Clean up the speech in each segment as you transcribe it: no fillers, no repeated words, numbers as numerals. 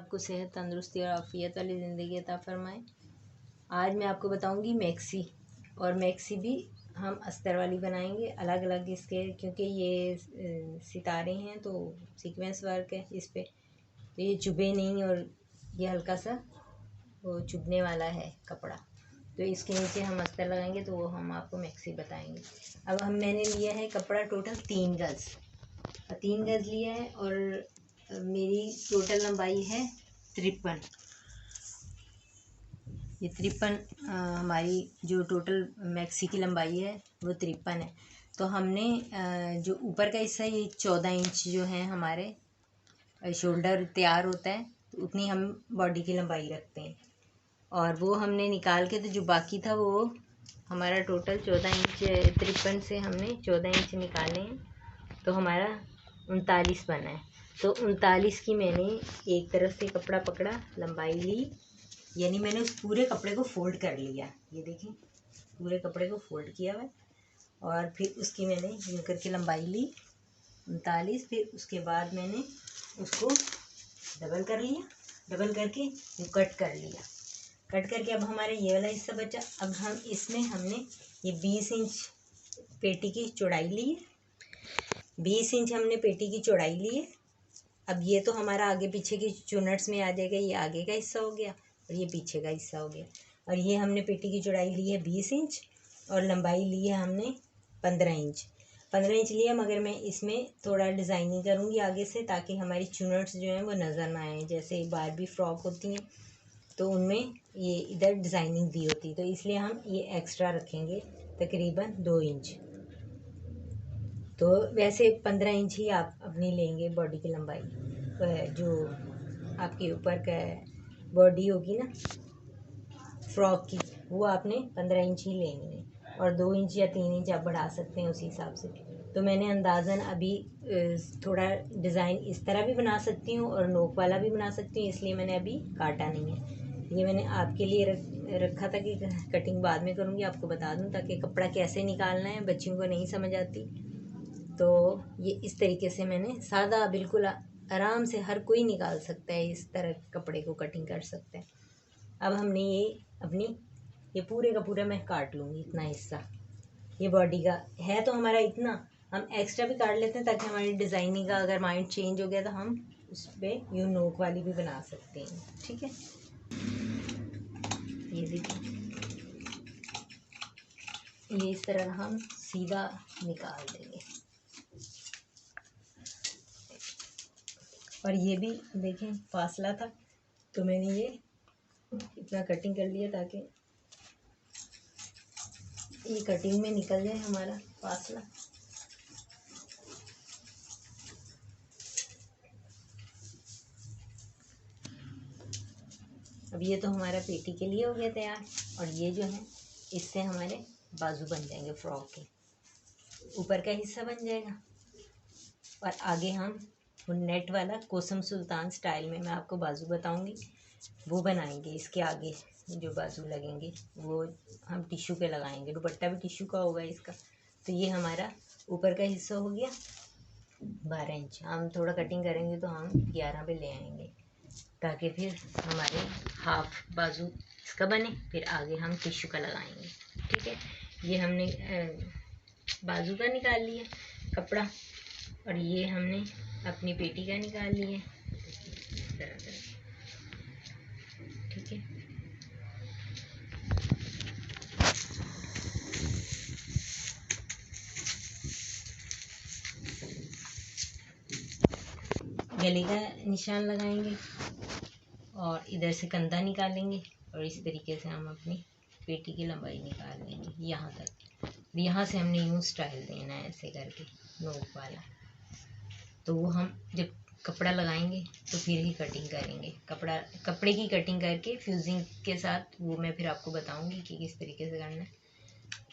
आपको सेहत, तंदुरुस्ती और आफियत वाली ज़िंदगी अता फरमाए। आज मैं आपको बताऊंगी मैक्सी, और मैक्सी भी हम अस्तर वाली बनाएंगे अलग अलग इसके, क्योंकि ये सितारे हैं तो सीक्वेंस वर्क है इस पर, तो ये चुभे नहीं, और ये हल्का सा वो चुभने वाला है कपड़ा, तो इसके नीचे हम अस्तर लगाएंगे तो वो हम आपको मैक्सी बताएंगे। अब मैंने लिया है कपड़ा टोटल 3 गज़, 3 गज़ लिया है, और मेरी टोटल लंबाई है 53। ये 53 हमारी जो टोटल मैक्सी की लंबाई है वो 53 है। तो हमने जो ऊपर का हिस्सा ये 14 इंच जो है हमारे शोल्डर तैयार होता है, तो उतनी हम बॉडी की लंबाई रखते हैं, और वो हमने निकाल के, तो जो बाकी था वो हमारा टोटल 14 इंच, 53 से हमने 14 इंच निकाले हैं, तो हमारा 39 बना है। तो 39 की मैंने एक तरफ से कपड़ा पकड़ा, लंबाई ली, यानी मैंने उस पूरे कपड़े को फोल्ड कर लिया। ये देखें, पूरे कपड़े को फोल्ड किया हुआ है, और फिर उसकी मैंने यूँ करके लंबाई ली 39। फिर उसके बाद मैंने उसको डबल कर लिया, डबल करके यूँ कट कर लिया। कट करके अब हमारे ये वाला हिस्सा बचा। अब हम इसमें हमने ये 20 इंच पेटी की चौड़ाई ली है, 20 इंच हमने पेटी की चौड़ाई ली है। अब ये तो हमारा आगे पीछे की चुनट्स में आ जाएगा, ये आगे का हिस्सा हो गया और ये पीछे का हिस्सा हो गया। और ये हमने पेटी की चौड़ाई ली है 20 इंच, और लंबाई ली है हमने 15 इंच। 15 इंच लिया, मगर मैं इसमें थोड़ा डिज़ाइनिंग करूँगी आगे से, ताकि हमारी चुनट्स जो हैं वो नज़र ना आए। जैसे बारबी फ्रॉक होती हैं तो उनमें ये इधर डिज़ाइनिंग दी होती है, तो इसलिए हम ये एक्स्ट्रा रखेंगे तकरीबन 2 इंच। तो वैसे 15 इंच ही आप अपनी लेंगे बॉडी की लंबाई, जो आपके ऊपर का बॉडी होगी ना फ्रॉक की, वो आपने 15 इंच ही लेनी है, और 2 इंच या 3 इंच आप बढ़ा सकते हैं उसी हिसाब से। तो मैंने अंदाज़न अभी थोड़ा डिज़ाइन इस तरह भी बना सकती हूँ और नोक वाला भी बना सकती हूँ, इसलिए मैंने अभी काटा नहीं है। ये मैंने आपके लिए रखा था कि कटिंग बाद में करूँगी, आपको बता दूँ ताकि कपड़ा कैसे निकालना है, बच्चियों को नहीं समझ आती। तो ये इस तरीके से मैंने सादा, बिल्कुल आराम से हर कोई निकाल सकता है, इस तरह कपड़े को कटिंग कर सकते हैं। अब हमने ये अपनी ये पूरे का पूरा मैं काट लूँगी, इतना हिस्सा ये बॉडी का है, तो हमारा इतना हम एक्स्ट्रा भी काट लेते हैं, ताकि हमारी डिज़ाइनिंग का अगर माइंड चेंज हो गया तो हम उस पर यूँ नोक वाली भी बना सकते हैं। ठीक है, ये देखिए, ये इस तरह हम सीधा निकाल देंगे। और ये भी देखें फासला था, तो मैंने ये इतना कटिंग कर लिया ताकि ये कटिंग में निकल जाए हमारा फासला। अब ये तो हमारा पेटी के लिए हो गया तैयार, और ये जो है इससे हमारे बाजू बन जाएंगे, फ्रॉक के ऊपर का हिस्सा बन जाएगा। और आगे हम नेट वाला कोसम सुल्तान स्टाइल में मैं आपको बाजू बताऊंगी, वो बनाएंगे। इसके आगे जो बाजू लगेंगे वो हम टिश्यू पे लगाएंगे, दुपट्टा भी टिश्यू का होगा इसका। तो ये हमारा ऊपर का हिस्सा हो गया 12 इंच। हम थोड़ा कटिंग करेंगे तो हम 11 पे ले आएंगे, ताकि फिर हमारे हाफ बाजू इसका बने, फिर आगे हम टिश्यू का लगाएंगे। ठीक है, ये हमने बाजू का निकाल लिया कपड़ा, और ये हमने अपनी पेटी का निकाल लिया इस तरह से। ठीक है, गले का निशान लगाएंगे और इधर से कंधा निकालेंगे, और इस तरीके से हम अपनी पेटी की लंबाई निकाल लेंगे यहाँ तक। यहाँ से हमने यूँ स्टाइल देना है ऐसे करके नोक वाला। तो वो हम जब कपड़ा लगाएंगे तो फिर ही कटिंग करेंगे, कपड़े की कटिंग करके फ्यूजिंग के साथ, वो मैं फिर आपको बताऊंगी कि किस तरीके से करना है,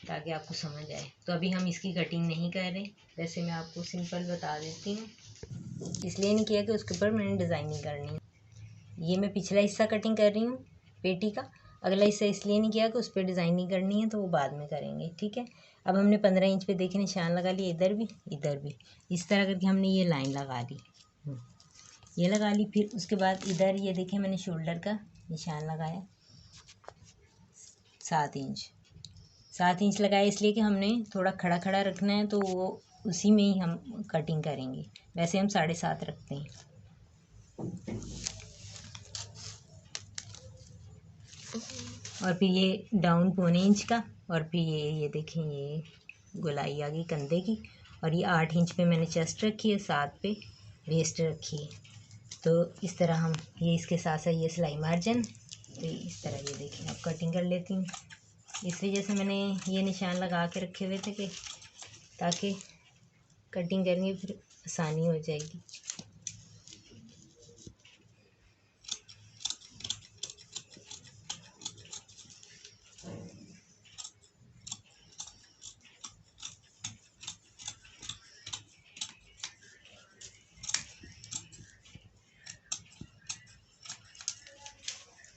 ताकि आपको समझ आए। तो अभी हम इसकी कटिंग नहीं कर रहे, वैसे मैं आपको सिंपल बता देती हूँ, इसलिए नहीं किया कि उसके ऊपर मैंने डिज़ाइनिंग करनी है। ये मैं पिछला हिस्सा कटिंग कर रही हूँ पेटी का, अगला हिस्सा इसलिए नहीं किया कि उस पर डिज़ाइनिंग करनी है, तो वो बाद में करेंगे। ठीक है, अब हमने 15 इंच पे देखे निशान लगा लिया, इधर भी इधर भी, इस तरह करके हमने ये लाइन लगा ली। ये लगा ली। फिर उसके बाद इधर ये देखिए मैंने शोल्डर का निशान लगाया 7 इंच। 7 इंच लगाया इसलिए कि हमने थोड़ा खड़ा खड़ा रखना है, तो वो उसी में ही हम कटिंग करेंगे। वैसे हम 7.5 रखते हैं। और फिर ये डाउन 1.25 इंच का, और फिर ये देखें ये गोलाई आ गई कंधे की। और ये 8 इंच पे मैंने चेस्ट रखी है, 7 पे वेस्ट रखी है। तो इस तरह हम ये इसके साथ साथ ये सिलाई मार्जिन, तो इस तरह ये देखिए अब कटिंग कर लेती हूँ। इस वजह से मैंने ये निशान लगा के रखे हुए थे कि ताकि कटिंग करने में फिर आसानी हो जाएगी।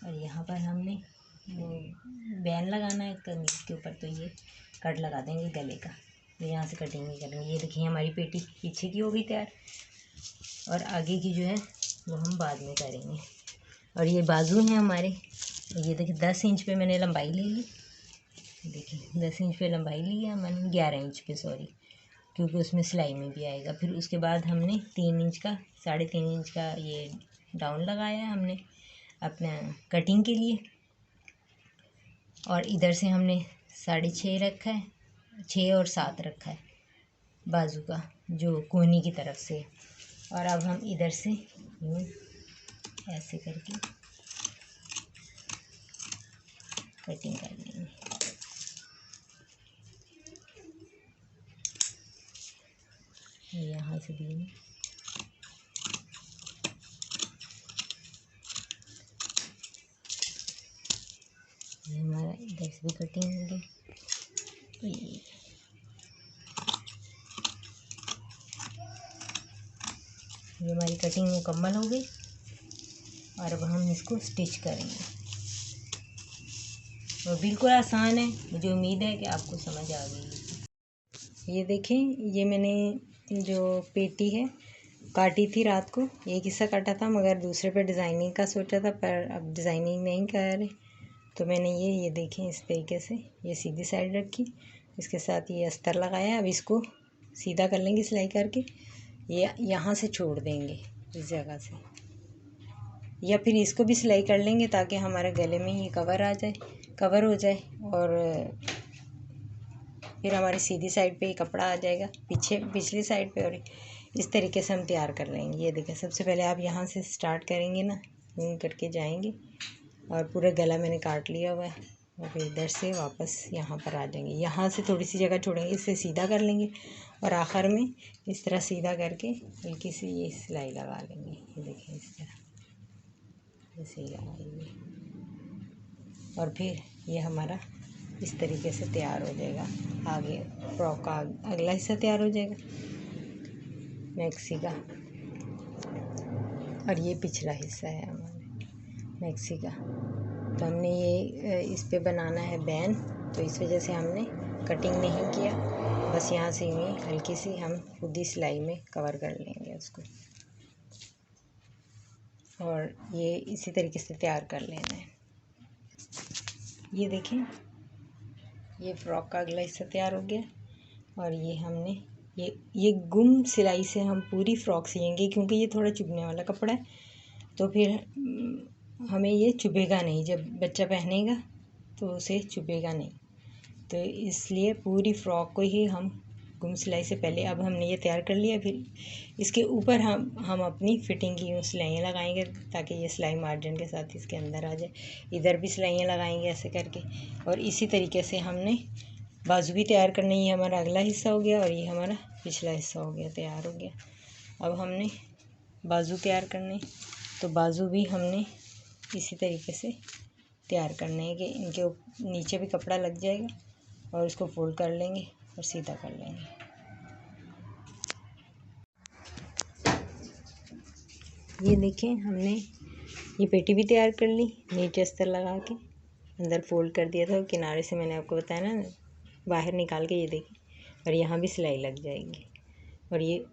और यहाँ पर हमने बैन लगाना है कमीज के ऊपर, तो ये कट लगा देंगे गले का। तो यहाँ से कटिंग नहीं करेंगे। ये देखिए हमारी पेटी पीछे की हो गई तैयार, और आगे की जो है वो हम बाद में करेंगे। और ये बाजू हैं हमारे, ये देखिए 10 इंच पे मैंने लंबाई ले ली। देखिए 10 इंच पे लंबाई ली है मैंने, 11 इंच पे सॉरी, क्योंकि उसमें सिलाई में भी आएगा। फिर उसके बाद हमने 3 इंच का 3.5 इंच का ये डाउन लगाया है हमने अपना कटिंग के लिए। और इधर से हमने 6.5 रखा है, 6 और 7 रखा है बाजू का जो कोनी की तरफ से। और अब हम इधर से यूँ ऐसे करके कटिंग कर लेंगे। यहाँ से भी हमारा इधर से भी कटिंग होगी। ये हमारी कटिंग मुकम्मल हो गई, और अब हम इसको स्टिच करेंगे। और बिल्कुल आसान है, मुझे उम्मीद है कि आपको समझ आ गई। ये देखें, ये मैंने जो पेटी है काटी थी रात को, एक हिस्सा काटा था, मगर दूसरे पे डिज़ाइनिंग का सोचा था, पर अब डिज़ाइनिंग नहीं कर रहे, तो मैंने ये देखें इस तरीके से ये सीधी साइड रखी, इसके साथ ये अस्तर लगाया। अब इसको सीधा कर लेंगे सिलाई करके, ये यहाँ से छोड़ देंगे इस जगह से, या फिर इसको भी सिलाई कर लेंगे ताकि हमारे गले में ये कवर हो जाए। और फिर हमारी सीधी साइड पे ये कपड़ा आ जाएगा पिछली साइड पे, और इस तरीके से हम तैयार कर लेंगे। ये देखें, सबसे पहले आप यहाँ से स्टार्ट करेंगे ना, यूँ करके जाएंगे, और पूरा गला मैंने काट लिया हुआ है। और फिर इधर से वापस यहाँ पर आ जाएंगे, यहाँ से थोड़ी सी जगह छोड़ेंगे, इससे सीधा कर लेंगे, और आखिर में इस तरह सीधा करके हल्की सी ये सिलाई लगा लेंगे। ये देखें इस तरह ऐसे ही लगाएंगे, और फिर ये हमारा इस तरीके से तैयार हो जाएगा। आगे फ्रॉक का अगला हिस्सा तैयार हो जाएगा मैक्सी का, और ये पिछला हिस्सा है हमारा मैक्सी का। तो हमने ये इस पे बनाना है बैन, तो इस वजह से हमने कटिंग नहीं किया, बस यहाँ से यूँ हल्की सी हम खुद ही सिलाई में कवर कर लेंगे उसको। और ये इसी तरीके से तैयार कर लेना है। ये देखें, ये फ्रॉक का अगला हिस्सा तैयार हो गया, और ये हमने ये गुम सिलाई से हम पूरी फ्रॉक सिएंगे, क्योंकि ये थोड़ा चुभने वाला कपड़ा है, तो फिर हमें ये चुभेगा नहीं, जब बच्चा पहनेगा तो उसे चुभेगा नहीं, तो इसलिए पूरी फ्रॉक को ही हम गुम सिलाई से पहले, अब हमने ये तैयार कर लिया, फिर इसके ऊपर हम अपनी फिटिंग की यूँ सिलाइयाँ लगाएंगे ताकि ये सिलाई मार्जिन के साथ इसके अंदर आ जाए। इधर भी सिलाइयाँ लगाएंगे ऐसे करके, और इसी तरीके से हमने बाजू भी तैयार करनी। ये हमारा अगला हिस्सा हो गया, और ये हमारा पिछला हिस्सा हो गया, तैयार हो गया। अब हमने बाजू तैयार करने, तो बाजू भी हमने इसी तरीके से तैयार करने हैं कि इनके नीचे भी कपड़ा लग जाएगा, और इसको फोल्ड कर लेंगे और सीधा कर लेंगे। ये देखें, हमने ये पेटी भी तैयार कर ली, नीचे अस्तर लगा के अंदर फोल्ड कर दिया था, किनारे से मैंने आपको बताया ना बाहर निकाल के, ये देखें, और यहाँ भी सिलाई लग जाएगी। और ये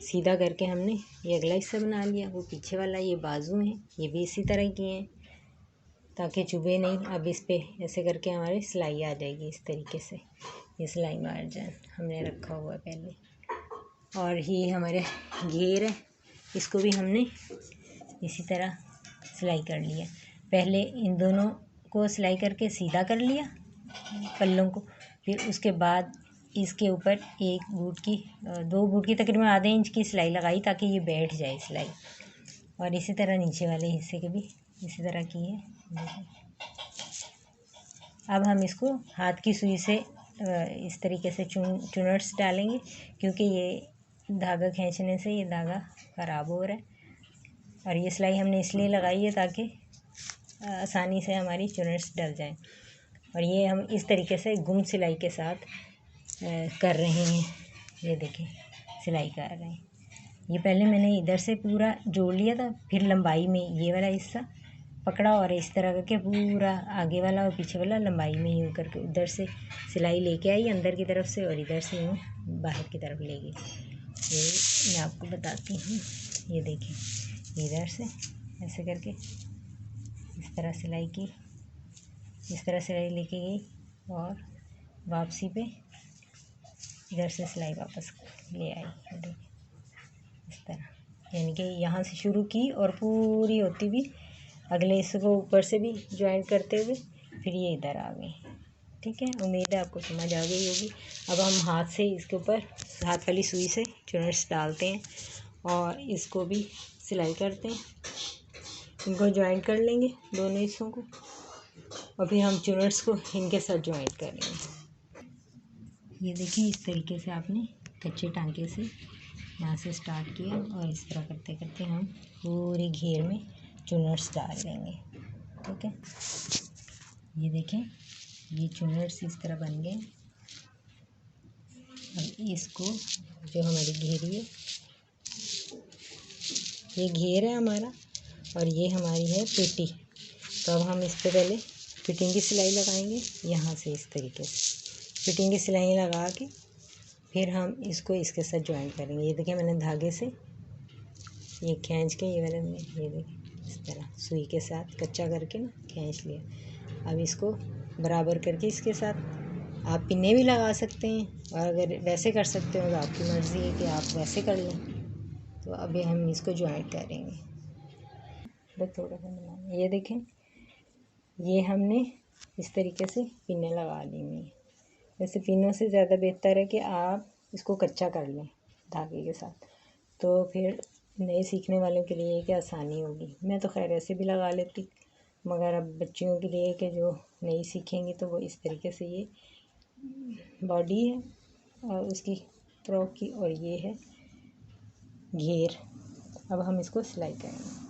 सीधा करके हमने ये अगला हिस्सा बना लिया। वो पीछे वाला ये बाजू है, ये भी इसी तरह की हैं ताकि चुभे नहीं। अब इस पे ऐसे करके हमारी सिलाई आ जाएगी इस तरीके से। ये सिलाई मार्जिन हमने रखा हुआ है पहले। और ये हमारे घेर है, इसको भी हमने इसी तरह सिलाई कर लिया। पहले इन दोनों को सिलाई करके सीधा कर लिया पल्लों को, फिर उसके बाद इसके ऊपर एक बूट की 2 बूट की तकरीबन आधे इंच की सिलाई लगाई ताकि ये बैठ जाए सिलाई। और इसी तरह नीचे वाले हिस्से के भी इसी तरह की है। अब हम इसको हाथ की सुई से इस तरीके से चुनट्स डालेंगे, क्योंकि ये धागा खींचने से ये धागा ख़राब हो रहा है। और ये सिलाई हमने इसलिए लगाई है ताकि आसानी से हमारी चुनट्स डल जाएं। और ये हम इस तरीके से गुम सिलाई के साथ कर रहे हैं। ये देखिए सिलाई कर रहे हैं। ये पहले मैंने इधर से पूरा जोड़ लिया था, फिर लंबाई में ये वाला हिस्सा पकड़ा और इस तरह करके पूरा आगे वाला और पीछे वाला लंबाई में यूँ करके उधर से सिलाई लेके आई अंदर की तरफ से, और इधर से यूँ बाहर की तरफ ले गई। ये मैं आपको बताती हूँ। ये देखिए इधर से ऐसे करके इस तरह सिलाई की, इस तरह सिलाई लेके गई और वापसी पे इधर से सिलाई वापस ले आई। देखिए इस तरह, यानी कि यहाँ से शुरू की और पूरी होती हुई अगले हिस्से को ऊपर से भी ज्वाइंट करते हुए फिर ये इधर आ गई। ठीक है, उम्मीद है आपको समझ आ गई होगी। अब हम हाथ से इसके ऊपर हाथ वाली सुई से चुनट्स डालते हैं और इसको भी सिलाई करते हैं। इनको ज्वाइंट कर लेंगे दोनों हिस्सों को, और फिर हम चुनट्स को इनके साथ ज्वाइंट करेंगे। ये देखिए इस तरीके से आपने कच्चे टांके से यहाँ से स्टार्ट किया और इस तरह करते करते हम पूरे घेर में चुनट्स डाल लेंगे। ठीक है, ये देखें ये चुनट्स इस तरह बन गए। अब इसको जो हमारी घेरी है, ये घेर है हमारा और ये हमारी है पेटी। तो अब हम इस पर पहले फिटिंग की सिलाई लगाएंगे। यहाँ से इस तरीके से फिटिंग की सिलाई लगा के फिर हम इसको इसके साथ ज्वाइन करेंगे। ये देखिए मैंने धागे से ये खींच के ये वाले ये देखिए इस तरह सुई के साथ कच्चा करके ना खींच लिया। अब इसको बराबर करके इसके साथ आप पिन्ने भी लगा सकते हैं, और अगर वैसे कर सकते हो तो आपकी मर्ज़ी है कि आप वैसे कर लें। तो अभी हम इसको ज्वाइंट करेंगे। थोड़ा सा ये देखें, ये हमने इस तरीके से पिन्ने लगा ली हुई हैं। वैसे पिनों से ज़्यादा बेहतर है कि आप इसको कच्चा कर लें धागे के साथ, तो फिर नए सीखने वालों के लिए कि आसानी होगी। मैं तो खैर ऐसे भी लगा लेती, मगर अब बच्चियों के लिए कि जो नई सीखेंगी तो वो इस तरीके से ये बॉडी है और उसकी फ्रॉक की, और ये है घेर। अब हम इसको सिलाई करेंगे।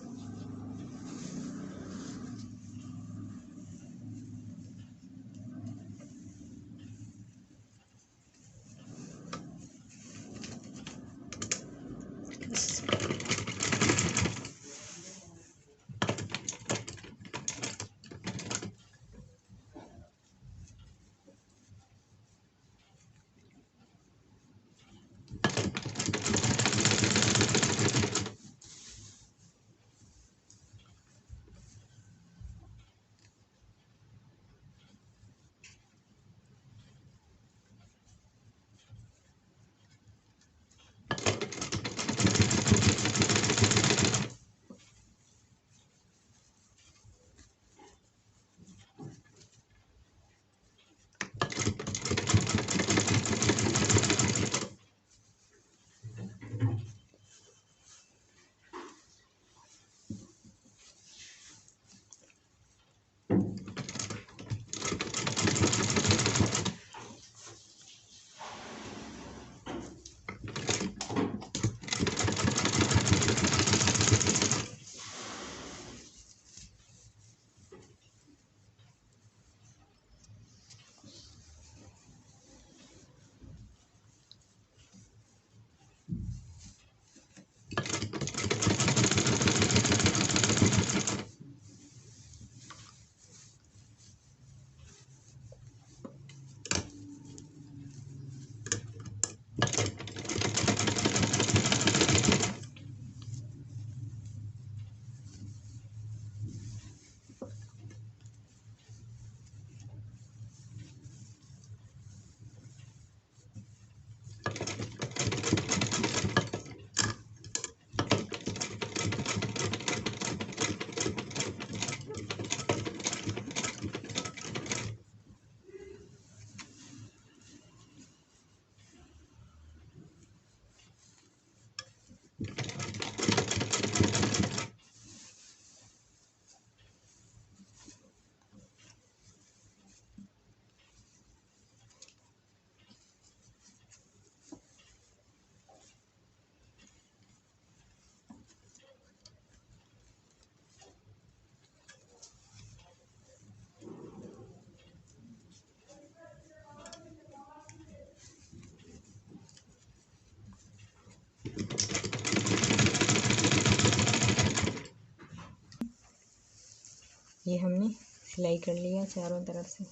ये हमने सिलाई कर लिया चारों तरफ से,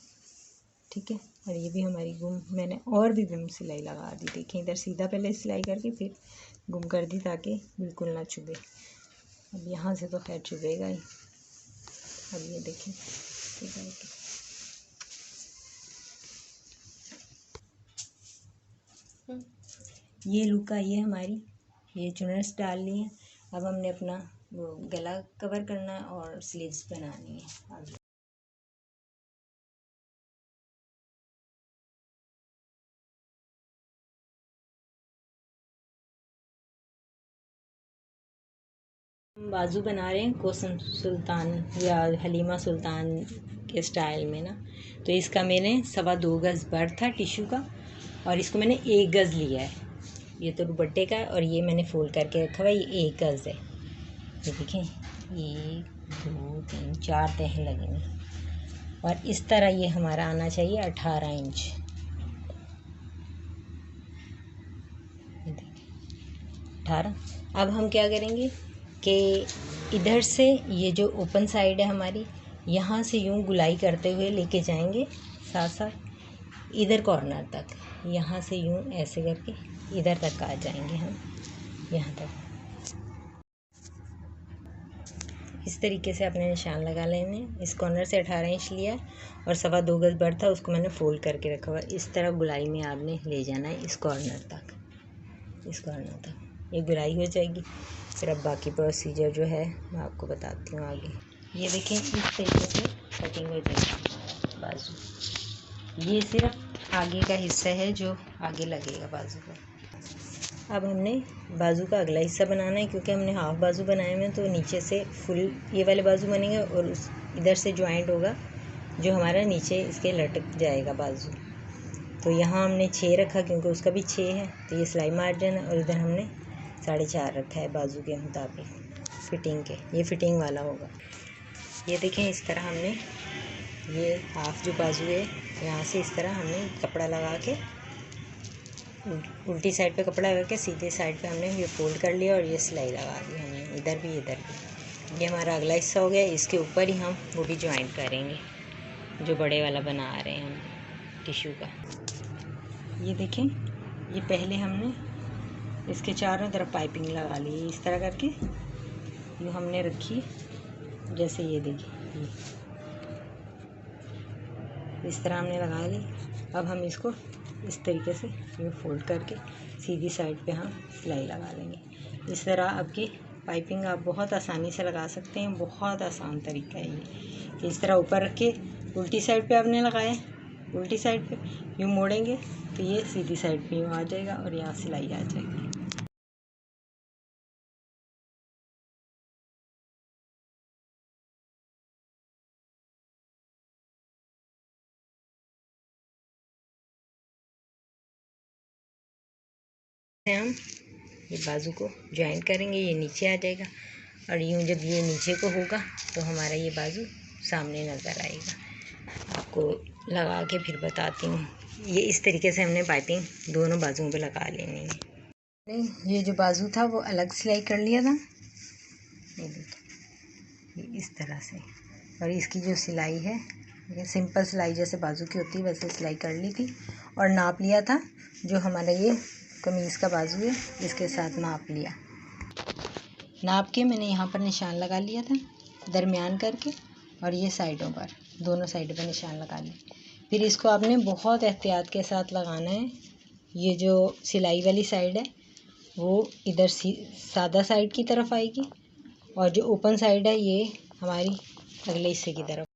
ठीक है। और ये भी हमारी गुम, मैंने और भी गुम सिलाई लगा दी। देखें इधर सीधा पहले सिलाई करके फिर गुम कर दी ताकि बिल्कुल ना चुभे। अब यहाँ से तो खैर चुभेगा ही। अब ये देखें ये लुक आई है हमारी। ये चुनर्स डाल ली हैं। अब हमने अपना वो गला कवर करना है और स्लीव्स बनानी है आगे। हम बाजू बना रहे हैं कोसम सुल्तान या हलीमा सुल्तान के स्टाइल में ना। तो इसका मैंने 2.25 गज़ भर था टिश्यू का और इसको मैंने 1 गज़ लिया है। ये तो दुपट्टे का है और ये मैंने फोल्ड करके रखा हुआ है। ये 1 गज़ है। ये देखें 1 2 3 4 तह लगेंगे और इस तरह ये हमारा आना चाहिए 18 इंच। 18। अब हम क्या करेंगे कि इधर से ये जो ओपन साइड है हमारी, यहाँ से यूँ गुलाई करते हुए लेके जाएंगे साथ साथ इधर कॉर्नर तक। यहाँ से यूँ ऐसे करके इधर तक आ जाएंगे हम, यहाँ तक। इस तरीके से अपने निशान लगा लेने। इस कॉर्नर से 18 इंच लिया और 2.25 गज़ भर था, उसको मैंने फोल्ड करके रखा हुआ। इस तरह गुलाई में आपने ले जाना है इस कॉर्नर तक, इस कॉर्नर तक। ये गुलाई हो जाएगी। फिर अब बाकी प्रोसीजर जो है मैं आपको बताती हूँ आगे। ये देखें इस तरीके से कटिंग हो जाएगी बाजू। ये सिर्फ आगे का हिस्सा है जो आगे लगेगा बाजू का। अब हमने बाजू का अगला हिस्सा बनाना है, क्योंकि हमने हाफ बाजू बनाए हुए हैं तो नीचे से फुल ये वाले बाजू बनेंगे और उस इधर से जॉइंट होगा जो हमारा नीचे इसके लटक जाएगा बाजू। तो यहाँ हमने 6 रखा क्योंकि उसका भी 6 है, तो ये सिलाई मार्जिन है। और इधर हमने 4.5 रखा है बाजू के मुताबिक फिटिंग के। ये फिटिंग वाला होगा। ये देखें इस तरह हमने ये हाफ जो बाजू है यहाँ से इस तरह हमने कपड़ा लगा के उल्टी साइड पे कपड़ा लगा के सीधे साइड पे हमने ये फोल्ड कर लिया और ये सिलाई लगा दी हमने इधर भी इधर भी। ये हमारा अगला हिस्सा हो गया। इसके ऊपर ही हम वो भी ज्वाइंट करेंगे जो बड़े वाला बना रहे हैं हम टिश्यू का। ये देखें ये पहले हमने इसके चारों तरफ पाइपिंग लगा ली इस तरह करके। ये हमने रखी जैसे ये देखिए इस तरह हमने लगा ली। अब हम इसको इस तरीके से ये फोल्ड करके सीधी साइड पे हम सिलाई लगा लेंगे। इस तरह आपकी पाइपिंग आप बहुत आसानी से लगा सकते हैं। बहुत आसान तरीका है ये। इस तरह ऊपर रख के उल्टी साइड पे आपने लगाया, उल्टी साइड पे यूँ मोड़ेंगे तो ये सीधी साइड पे यूँ आ जाएगा और यहाँ सिलाई आ जाएगी। हम ये बाजू को ज्वाइंट करेंगे, ये नीचे आ जाएगा और यूँ जब ये नीचे को होगा तो हमारा ये बाजू सामने नज़र आएगा। आपको लगा के फिर बताती हूँ। ये इस तरीके से हमने पाइपिंग दोनों बाजुओं पे लगा लेनी है। ये जो बाजू था वो अलग सिलाई कर लिया था, ये देखिए इस तरह से। और इसकी जो सिलाई है ये सिंपल सिलाई जैसे बाजू की होती है वैसे सिलाई कर ली थी और नाप लिया था जो हमारा ये कमीज़ का बाजू है इसके साथ नाप लिया। नाप के मैंने यहाँ पर निशान लगा लिया था दरमियान करके और ये साइडों पर दोनों साइडों पर निशान लगा लिए। फिर इसको आपने बहुत एहतियात के साथ लगाना है। ये जो सिलाई वाली साइड है वो इधर सादा साइड की तरफ आएगी और जो ओपन साइड है ये हमारी अगले हिस्से की तरफ।